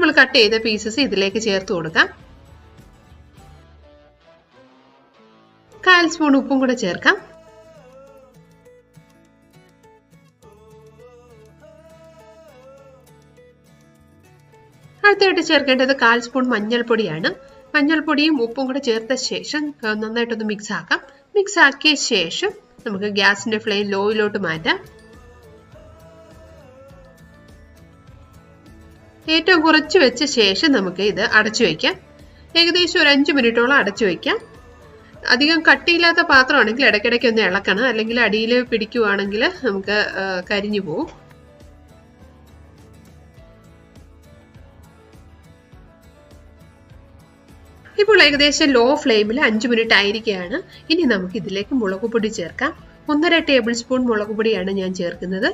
നമ്മൾ കട്ട് ചെയ്ത പീസസ് ഇതിലേക്ക് ചേർത്ത് കൊടുക്കാം. 1/4 സ്പൂൺ ഉപ്പും കൂടെ ചേർക്കാം. അടുത്തായിട്ട് ചേർക്കേണ്ടത് 1/4 സ്പൂൺ മഞ്ഞൾപ്പൊടിയാണ്. മഞ്ഞൾപ്പൊടിയും ഉപ്പും കൂടെ ചേർത്ത ശേഷം നന്നായിട്ടൊന്ന് മിക്സ് ആക്കാം. മിക്സ് ആക്കിയ ശേഷം നമുക്ക് ഗ്യാസിന്റെ ഫ്ലെയിം ലോയിലോട്ട് മാറ്റാം. ഏറ്റവും കുറച്ച് വെച്ച ശേഷം നമുക്ക് ഇത് അടച്ചു വയ്ക്കാം. ഏകദേശം ഒരു 5 മിനിറ്റോളം അടച്ചു വയ്ക്കാം. അധികം കട്ടിയില്ലാത്ത പാത്രമാണെങ്കിൽ ഇടയ്ക്കിടയ്ക്ക് ഒന്ന് ഇളക്കണം, അല്ലെങ്കിൽ അടിയിൽ പിടിക്കുവാണെങ്കിൽ നമുക്ക് കരിഞ്ഞു പോകും. ഇപ്പോൾ ഏകദേശം ലോ ഫ്ലെയിമിൽ 5 മിനിറ്റ് ആയിരിക്കുകയാണ്. ഇനി നമുക്ക് ഇതിലേക്ക് മുളക് പൊടി ചേർക്കാം. 1.5 ടേബിൾ സ്പൂൺ മുളക് പൊടിയാണ് ഞാൻ ചേർക്കുന്നത്.